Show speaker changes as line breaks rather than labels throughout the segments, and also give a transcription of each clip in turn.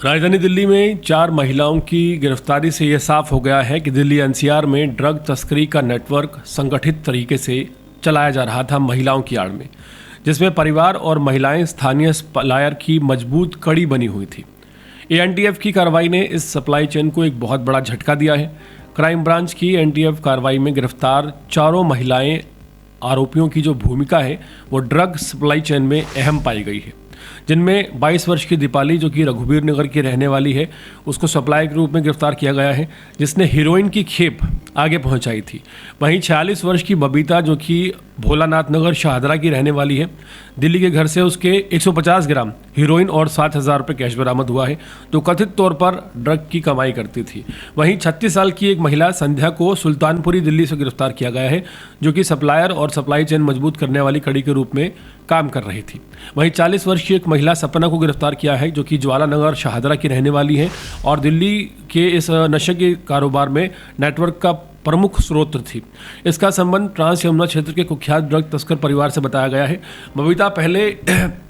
राजधानी दिल्ली में 4 महिलाओं की गिरफ्तारी से यह साफ हो गया है कि दिल्ली एनसीआर में ड्रग तस्करी का नेटवर्क संगठित तरीके से चलाया जा रहा था महिलाओं की आड़ में, जिसमें परिवार और महिलाएं स्थानीय सप्लायर की मजबूत कड़ी बनी हुई थी। एएनटीएफ की कार्रवाई ने इस सप्लाई चेन को एक बहुत बड़ा झटका दिया है। क्राइम ब्रांच की एनटीएफ कार्रवाई में गिरफ्तार चारों महिलाएं आरोपियों की जो भूमिका है वो ड्रग सप्लाई चेन में अहम पाई गई है, जिनमें 22 वर्ष की दीपाली जो कि रघुबीर नगर की रहने वाली है, उसको सप्लाई के रूप में गिरफ्तार किया गया है, जिसने हीरोइन की खेप आगे पहुंचाई थी। वहीं 46 वर्ष की बबीता जो कि भोलानाथ नगर शाहदरा की रहने वाली है, दिल्ली के घर से उसके 150 ग्राम हीरोइन और 7,000 रुपये कैश बरामद हुआ है, जो कथित तौर पर ड्रग की कमाई करती थी। वहीं 36 साल की एक महिला संध्या को सुल्तानपुरी दिल्ली से गिरफ्तार किया गया है, जो कि सप्लायर और सप्लाई चेन मजबूत करने वाली कड़ी के रूप में काम कर रही थी। वहीं 40 वर्ष की एक महिला सपना को गिरफ्तार किया है, जो कि ज्वाला नगर शाहदरा की रहने वाली है और दिल्ली के इस नशे के कारोबार में नेटवर्क का प्रमुख स्रोत थी। इसका संबंध ट्रांस यमुना क्षेत्र के कुख्यात ड्रग तस्कर परिवार से बताया गया है। बबीता पहले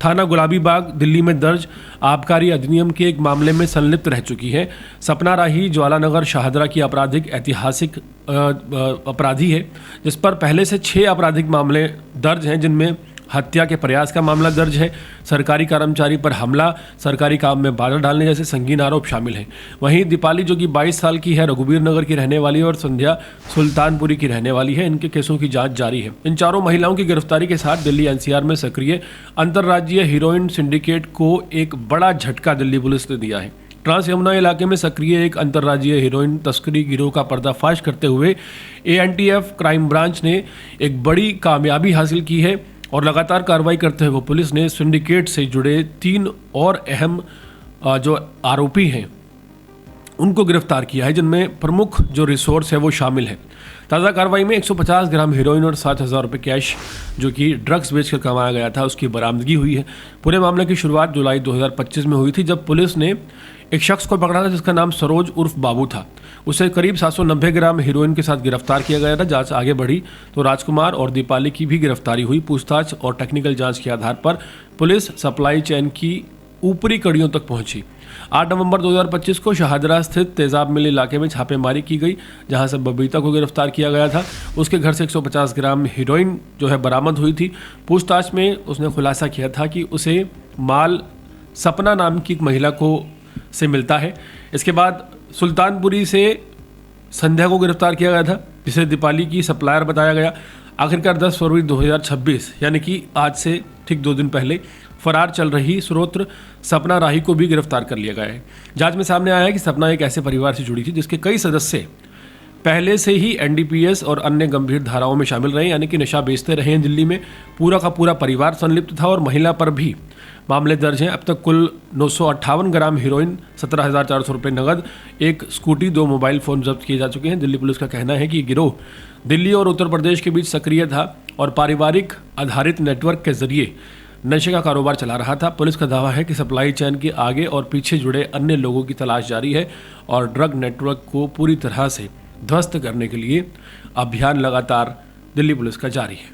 थाना गुलाबी बाग दिल्ली में दर्ज आबकारी अधिनियम के एक मामले में संलिप्त रह चुकी है। सपना राही ज्वाला नगर शाहदरा की आपराधिक ऐतिहासिक अपराधी है, जिस पर पहले से 6 आपराधिक मामले दर्ज हैं, जिनमें हत्या के प्रयास का मामला दर्ज है, सरकारी कर्मचारी पर हमला, सरकारी काम में बाधा डालने जैसे संगीन आरोप शामिल हैं। वहीं दीपाली जो कि 22 साल की है, रघुबीर नगर की रहने वाली है और संध्या सुल्तानपुरी की रहने वाली है। इनके केसों की जांच जारी है। इन चारों महिलाओं की गिरफ्तारी के साथ दिल्ली एनसीआर में सक्रिय अंतर्राज्यीय हीरोइन सिंडिकेट को एक बड़ा झटका दिल्ली पुलिस ने दिया है। ट्रांस यमुना इलाके में सक्रिय एक अंतर्राज्यीय हीरोइन तस्करी गिरोह का पर्दाफाश करते हुए एएनटीएफ क्राइम ब्रांच ने एक बड़ी कामयाबी हासिल की है और लगातार कार्रवाई करते हुए पुलिस ने सिंडिकेट से जुड़े 3 और अहम जो आरोपी हैं उनको गिरफ्तार किया है, जिनमें प्रमुख जो रिसोर्स है वो शामिल है। ताज़ा कार्रवाई में 150 ग्राम हीरोइन और 7,000 रुपये कैश जो कि ड्रग्स बेचकर कमाया गया था, उसकी बरामदगी हुई है। पूरे मामले की शुरुआत जुलाई 2025 में हुई थी, जब पुलिस ने एक शख्स को पकड़ा था जिसका नाम सरोज उर्फ बाबू था। उसे करीब 790 ग्राम हीरोइन के साथ गिरफ्तार किया गया था। जांच आगे बढ़ी तो राजकुमार और दीपाली की भी गिरफ्तारी हुई। पूछताछ और टेक्निकल जांच के आधार पर पुलिस सप्लाई चेन की ऊपरी कड़ियों तक पहुंची। 8 नवंबर 2025 को शाहदरा स्थित तेजाब मिल इलाके में छापेमारी की गई, जहां से बबीता को गिरफ्तार किया गया था। उसके घर से 150 ग्राम हीरोइन जो है बरामद हुई थी। पूछताछ में उसने खुलासा किया था कि उसे माल सपना नाम की एक महिला को से मिलता है। इसके बाद सुल्तानपुरी से संध्या को गिरफ्तार किया गया था, जिसे दीपाली की सप्लायर बताया गया। आखिरकार 10 फरवरी 2026 यानी कि आज से ठीक 2 दिन पहले फरार चल रही स्रोत सपना राही को भी गिरफ्तार कर लिया गया है। जांच में सामने आया है कि सपना एक ऐसे परिवार से जुड़ी थी जिसके कई सदस्य पहले से ही एनडीपीएस और अन्य गंभीर धाराओं में शामिल रहे, यानी कि नशा बेचते रहे हैं। दिल्ली में पूरा का पूरा परिवार संलिप्त था और महिला पर भी मामले दर्ज हैं। अब तक कुल 958 ग्राम हीरोइन, 17,400 रुपये नगद, एक स्कूटी, 2 मोबाइल फ़ोन जब्त किए जा चुके हैं। दिल्ली पुलिस का कहना है कि गिरोह दिल्ली और उत्तर प्रदेश के बीच सक्रिय था और पारिवारिक आधारित नेटवर्क के जरिए नशे का कारोबार चला रहा था। पुलिस का दावा है कि सप्लाई चेन के आगे और पीछे जुड़े अन्य लोगों की तलाश जारी है और ड्रग नेटवर्क को पूरी तरह से ध्वस्त करने के लिए अभियान लगातार दिल्ली पुलिस का जारी है।